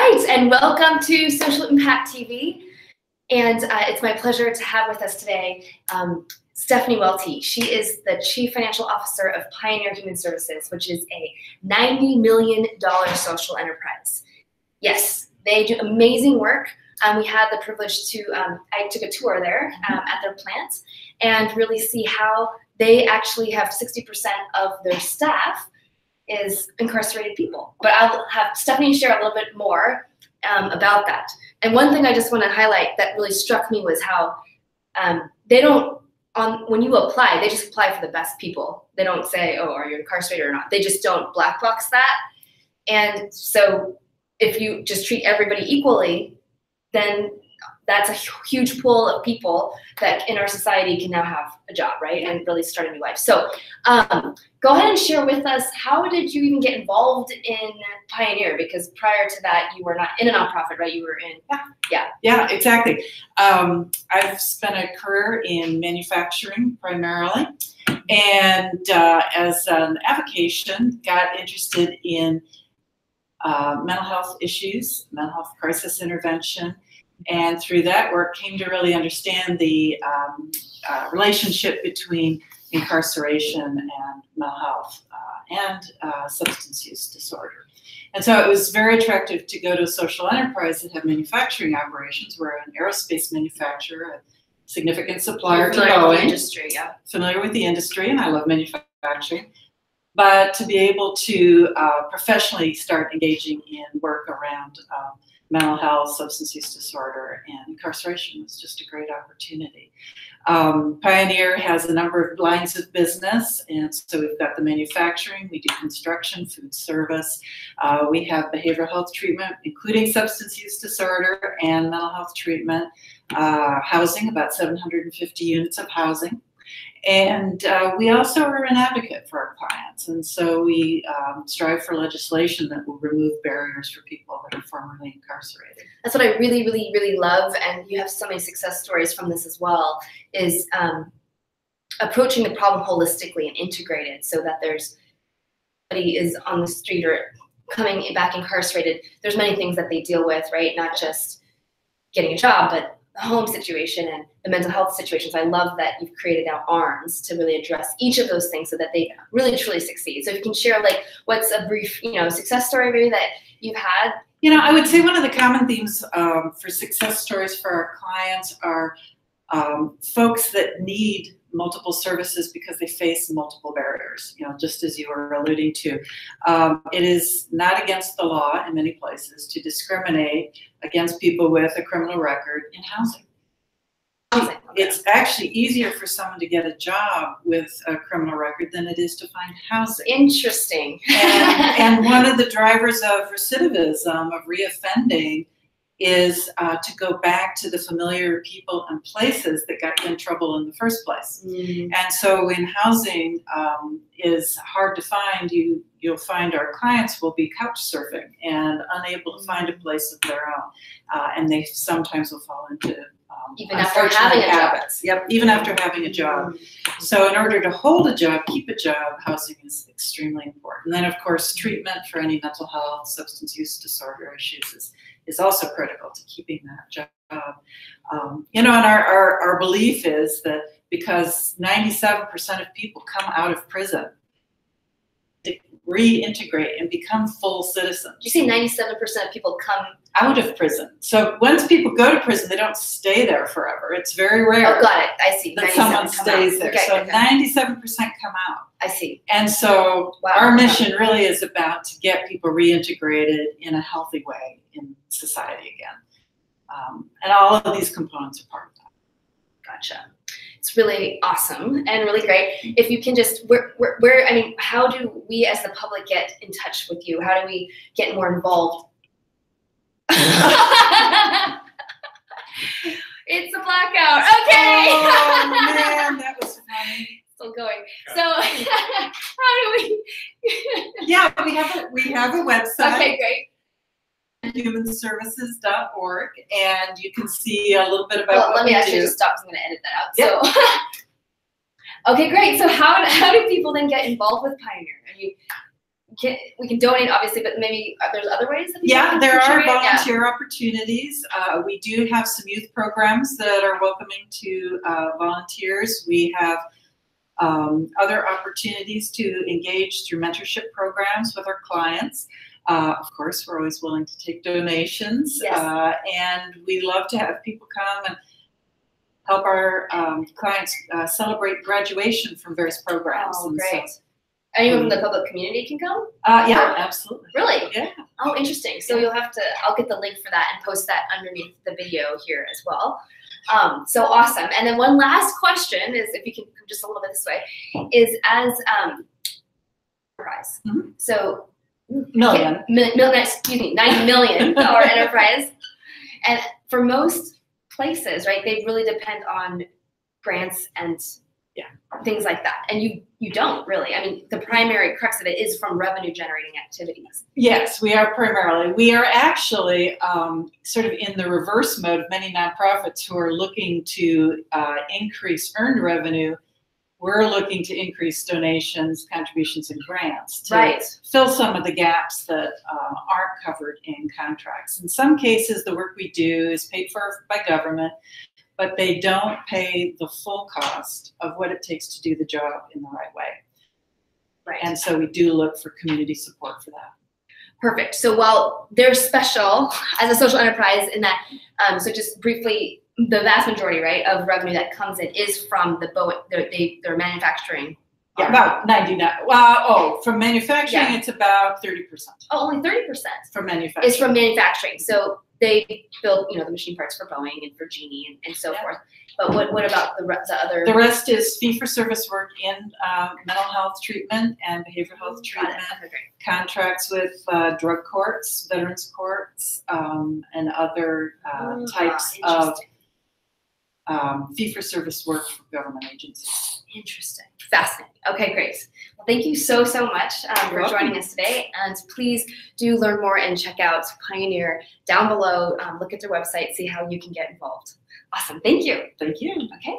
right, and welcome to Social Impact TV. And it's my pleasure to have with us today Steph Welty. She is the Chief Financial Officer of Pioneer Human Services, which is a $90 million social enterprise. Yes, they do amazing work. We had the privilege to, I took a tour there at their plant and really see how they actually have 60% of their staff is incarcerated people. But I'll have Stephanie share a little bit more about that. And one thing I just want to highlight that really struck me was how they don't, when you apply, they just apply for the best people. They don't say, oh, are you incarcerated or not? They just don't black box that. And so if you just treat everybody equally, then that's a huge pool of people that in our society can now have a job, right? And really start a new life. So go ahead and share with us, how did you even get involved in Pioneer? Because prior to that, you were not in a nonprofit, right? You were in, Yeah, exactly. I've spent a career in manufacturing primarily. And as an avocation, got interested in mental health issues, mental health crisis intervention. And through that work, came to really understand the relationship between incarceration and mental health and substance use disorder. And so it was very attractive to go to a social enterprise that had manufacturing operations. We're an aerospace manufacturer, a significant supplier to Boeing. With the industry, yeah. Familiar with the industry, and I love manufacturing. But to be able to professionally start engaging in work around mental health, substance use disorder, and incarceration was just a great opportunity. Pioneer has a number of lines of business, and so we've got the manufacturing, we do construction, food service, we have behavioral health treatment, including substance use disorder and mental health treatment, housing, about 750 units of housing. And we also are an advocate for our clients, and so we strive for legislation that will remove barriers for people that are formerly incarcerated. That's what I really, really, really love, and you have so many success stories from this as well, is approaching the problem holistically and integrated, so that there's somebody is on the street or coming back incarcerated. There's many things that they deal with, right? Not just getting a job, but the home situation and the mental health situations. I love that you've created now arms to really address each of those things so that they really truly succeed. So if you can share, like, what's a brief, success story maybe that you've had? I would say one of the common themes for success stories for our clients are folks that need multiple services because they face multiple barriers, just as you were alluding to. It is not against the law in many places to discriminate against people with a criminal record in housing. It's actually easier for someone to get a job with a criminal record than it is to find housing. Interesting. And one of the drivers of recidivism, of reoffending, is to go back to the familiar people and places that got you in trouble in the first place. And so when housing is hard to find, you'll find our clients will be couch surfing and unable to find a place of their own. And they sometimes will fall into even after having a habits. Yep, even after having a job. So in order to hold a job, keep a job, housing is extremely important. And then, of course, treatment for any mental health, substance use disorder issues is also critical to keeping that job. And our belief is that because 97% of people come out of prison, to reintegrate and become full citizens. You say 97% of people come out of prison. So once people go to prison, they don't stay there forever. It's very rare. Oh, got it. I see. That someone stays there. Okay, so 97% come out. I see. And so our mission really is about to get people reintegrated in a healthy way in society again. And all of these components are part of that. Gotcha. It's really awesome and really great. If you can just, how do we as the public get in touch with you? How do we get more involved? It's a blackout. Okay. Oh man, that was funny. Still going. So how do we? Yeah, we have a website. Okay, great. humanservices.org, and you can see a little bit about well, what let me actually just stop, because I'm going to edit that out. Yep. So, okay, great. So how do people then get involved with Pioneer? I mean, we can donate, obviously, but maybe there's other ways that people can there are contribute? share opportunities. We do have some youth programs that are welcoming to volunteers. We have other opportunities to engage through mentorship programs with our clients. Of course, we're always willing to take donations, yes. and we love to have people come and help our clients celebrate graduation from various programs. Oh, and great. So, anyone from the public community can come? Yeah, absolutely. Really? Yeah. Oh, interesting. So you'll have to, I'll get the link for that and post that underneath the video here as well. So awesome. And then one last question is, if you can come just a little bit this way, is as enterprise. Mm-hmm. So Million. Excuse me, 9 million dollar enterprise. And for most places, right, they really depend on grants and things like that. And you don't really. I mean, the primary crux of it is from revenue generating activities. Yes, we are primarily. We are actually sort of in the reverse mode of many nonprofits who are looking to increase earned revenue. We're looking to increase donations, contributions, and grants to fill some of the gaps that aren't covered in contracts. In some cases, the work we do is paid for by government, but they don't pay the full cost of what it takes to do the job in the right way. Right. And so we do look for community support for that. Perfect. So while they're special as a social enterprise in that, so just briefly, the vast majority, right, of revenue that comes in is from the Boeing, their manufacturing. Yeah, about 99. Well, from manufacturing, it's about 30%. Oh, only 30% from manufacturing. Is from manufacturing. So they build, the machine parts for Boeing and for Genie and so forth. But what about the other? The rest is fee-for-service work in mental health treatment and behavioral health treatment. Contracts with drug courts, veterans courts, and other types of fee-for-service work for government agencies. Interesting. Fascinating. Okay, great. Well, thank you so much for joining us today. And please do learn more and check out Pioneer down below. Look at their website, see how you can get involved. Awesome. Thank you. Thank you. Okay.